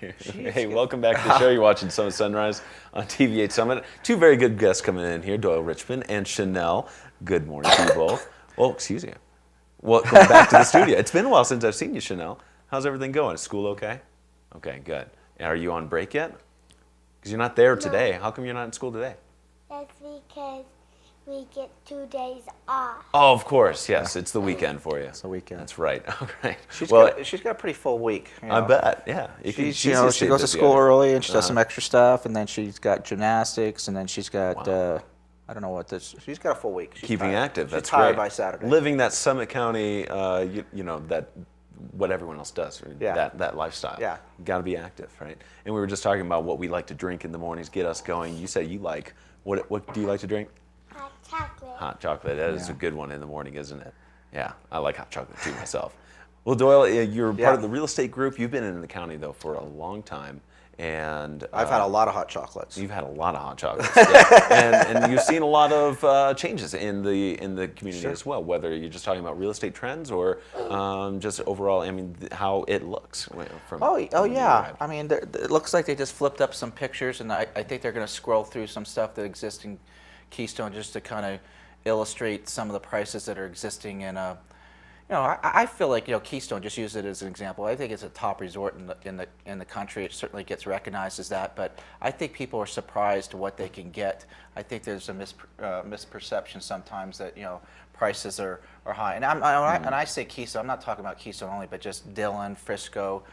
Hey, welcome back to the show. You're watching Summit Sunrise on TV8 Summit. Two very good guests coming in here, Doyle Richmond and Chanel. Good morning to you both. Well, excuse you. Welcome back to the studio. It's been a while since I've seen you, Chanel. How's everything going? Is school okay? Okay, good. Are you on break yet? Because you're not there today. How come you're not in school today? That's because we get 2 days off. Oh, of course. Yes, it's the weekend for you. It's the weekend. That's right. Okay. She's got a pretty full week. I bet. Yeah. She goes to school early and she does some extra stuff, and then she's got gymnastics, and then she's got I don't know what this. She's got a full week. She's keeping tired. active. That's she's tired great. by Saturday. Living that Summit County, that what everyone else does. That lifestyle. Yeah. Got to be active, right? And we were just talking about what we like to drink in the mornings, get us going. You said you like what do you like to drink? Hot chocolate. Hot chocolate. That is a good one in the morning, isn't it? Yeah, I like hot chocolate too myself. Well, Doyle, you're part of the real estate group. You've been in the county though for a long time. And I've had a lot of hot chocolates. You've had a lot of hot chocolates, yeah. and you've seen a lot of changes in the community as well. Whether you're just talking about real estate trends or just overall, I mean, how it looks from. Oh yeah. I mean, it looks like they just flipped up some pictures, and I think they're going to scroll through some stuff that exists in Keystone just to kind of illustrate some of the prices that are existing in a. I feel like Keystone. Just use it as an example. I think it's a top resort in the country. It certainly gets recognized as that, but I think people are surprised what they can get. I think there's a misperception sometimes that prices are high. And and I say Keystone, I'm not talking about Keystone only, but just Dillon, Frisco,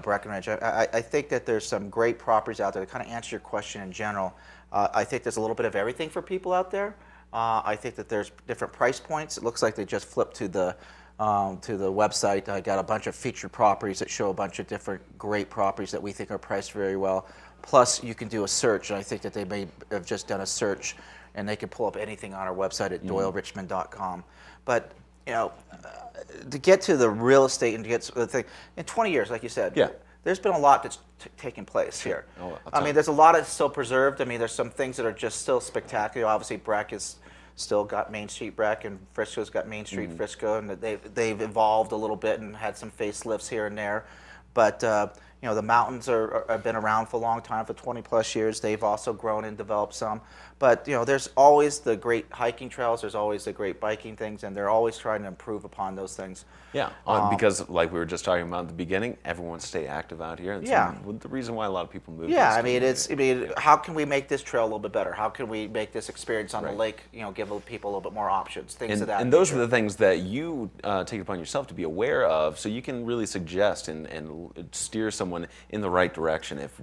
Breckenridge. I think that there's some great properties out there to kind of answer your question in general. I think there's a little bit of everything for people out there. I think that there's different price points. It looks like they just flipped to the website. I got a bunch of featured properties that show a bunch of different great properties that we think are priced very well. Plus, you can do a search, and I think that they may have just done a search, and they can pull up anything on our website at doylerichmond.com. But to get to the real estate and to get to the thing, in 20 years, like you said, there's been a lot that's taken place here. I mean, there's a lot that's still preserved. I mean, there's some things that are just still spectacular. Obviously, Breck is still got Main Street Breck, and Frisco's got Main Street Frisco, and they've evolved a little bit and had some facelifts here and there. But the mountains have been around for a long time, for 20 plus years. They've also grown and developed some. But there's always the great hiking trails. There's always the great biking things, and they're always trying to improve upon those things. Yeah, because like we were just talking about at the beginning, everyone stay active out here. And the reason why a lot of people move. Yeah, I mean, how can we make this trail a little bit better? How can we make this experience on the lake, give people a little bit more options, things of that And those are the things that you take upon yourself to be aware of, so you can really suggest and steer someone in the right direction. If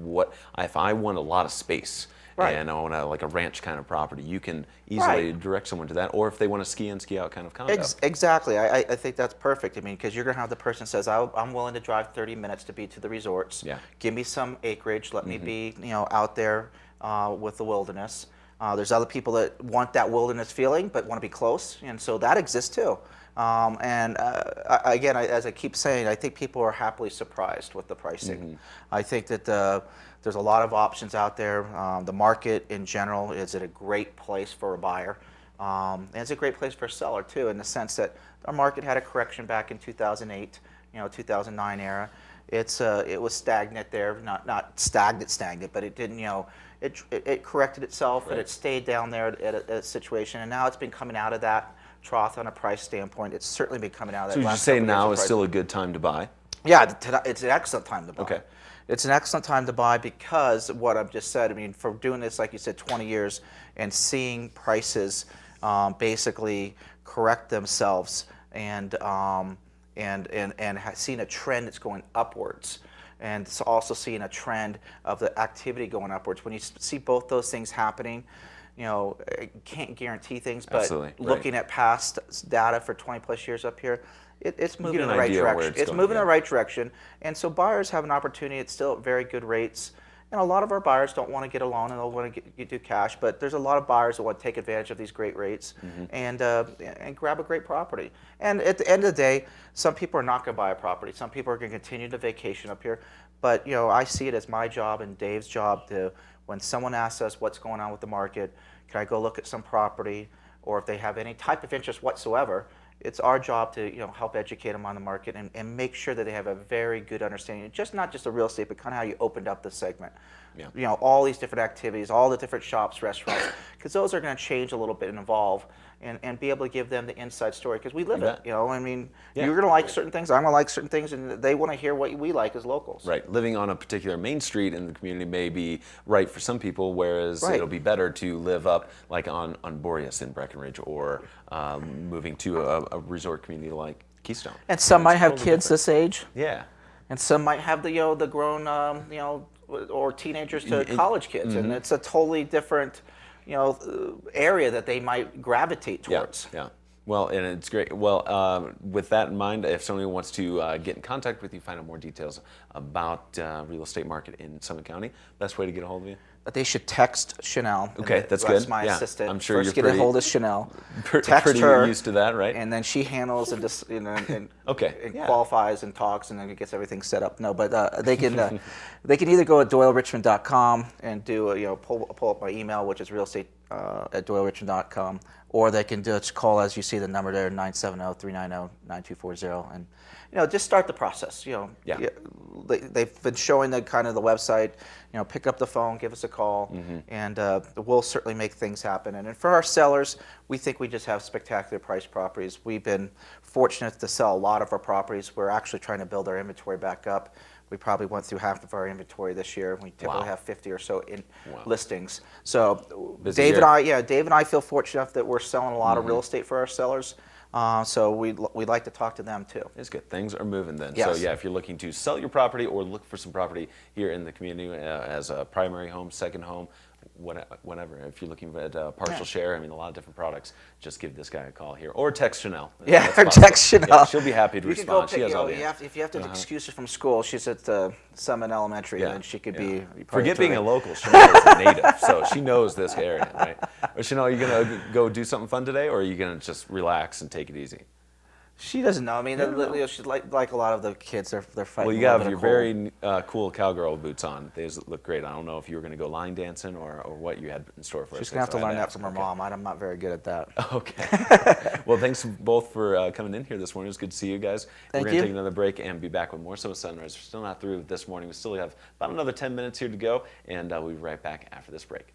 I want a lot of space. Right. And I want like a ranch kind of property, you can easily direct someone to that. Or if they want a ski in, ski out kind of condo. Exactly. I think that's perfect. I mean, because you're going to have the person says, I'm willing to drive 30 minutes to be to the resorts. Yeah. Give me some acreage. Let me be out there with the wilderness. There's other people that want that wilderness feeling but want to be close. And so that exists too. Again, as I keep saying, I think people are happily surprised with the pricing. I think that there's a lot of options out there. The market in general is at a great place for a buyer. And it's a great place for a seller too, in the sense that our market had a correction back in 2008, 2009 era. It was stagnant there, not stagnant, but it didn't, it corrected itself and it stayed down there at a situation. And now it's been coming out of that trough on a price standpoint. It's certainly been coming out of that. So would you say now is still a good time to buy? Yeah, it's an excellent time to buy. Okay. It's an excellent time to buy because of what I've just said. I mean, for doing this, like you said, 20 years and seeing prices basically correct themselves and seeing a trend that's going upwards, and also seeing a trend of the activity going upwards. When you see both those things happening, can't guarantee things, but looking at past data for 20 plus years up here, it's moving in the right direction. It's moving in the right direction, and so buyers have an opportunity. It's still at very good rates, and a lot of our buyers don't want to get a loan and they'll want to do cash. But there's a lot of buyers that want to take advantage of these great rates and grab a great property. And at the end of the day, some people are not going to buy a property. Some people are going to continue to vacation up here. But I see it as my job and Dave's job to, when someone asks us what's going on with the market, can I go look at some property, or if they have any type of interest whatsoever, it's our job to help educate them on the market and make sure that they have a very good understanding, just not just of real estate, but kind of how you opened up the segment. Yeah. All these different activities, all the different shops, restaurants, because those are going to change a little bit and evolve, and be able to give them the inside story, because we live it. I mean, Yeah. you're going to like certain things, I'm going to like certain things, and they want to hear what we like as locals. Right. Living on a particular main street in the community may be right for some people, whereas Right. it'll be better to live up like on Boreas in Breckenridge, or moving to a resort community like Keystone. And some might have totally kids different. this age, Yeah. and some might have the grown or teenagers to college kids, and it's a totally different area that they might gravitate towards. Yeah. Well, and it's great. Well, with that in mind, if somebody wants to get in contact with you, find out more details about real estate market in Summit County, best way to get a hold of you? But they should text Chanel. Okay, that's That's good. my Yeah, assistant. I'm sure First you're get pretty- a hold of Chanel. Text Pretty her, used to that, right? and then she handles and just and Okay, and yeah. qualifies and talks, and then it gets everything set up. No, but they can either go at doylerichmond.com and do pull up my email, which is realestate at doylerichmond.com, or they can just call, as you see the number there, 970-390-9240, and just start the process. Yeah. They've been showing the kind of the website. Pick up the phone, give us a call, and we'll certainly make things happen. And for our sellers, we think we just have spectacular price properties. We've been fortunate to sell a lot of our properties. We're actually trying to build our inventory back up. We probably went through half of our inventory this year. We typically Wow. have 50 or so in Wow. listings. So Busy Dave year. and I feel fortunate enough that we're selling a lot of real estate for our sellers. So we'd like to talk to them too. It's good. Things are moving then. Yes. So yeah, if you're looking to sell your property or look for some property here in the community as a primary home, second home, whatever. If you're looking at a partial share, I mean, a lot of different products, just give this guy a call here. Or text Chanel. Yeah, That's or possible. text Chanel. Yeah, she'll be happy to You can go respond. pick, She has all the if you have to excuse her from school, she's at Summit Elementary, and she could be. Forget being a local. Chanel is a native, so she knows this area, right? Or Chanel, are you going to go do something fun today, or are you going to just relax and take it easy? She doesn't know. I mean, she's like a lot of the kids. They're fighting. Well, you a little have bit your of very cool cowgirl boots on. They look great. I don't know if you were going to go line dancing or what you had in store for us. She's gonna have to so I learn had that from her mom. I'm not very good at that. Okay. Well, thanks both for coming in here this morning. It was good to see you guys. Thank We're going you. to take another break and be back with more So Sunrise. We're still not through this morning. We still have about another 10 minutes here to go, and we'll be right back after this break.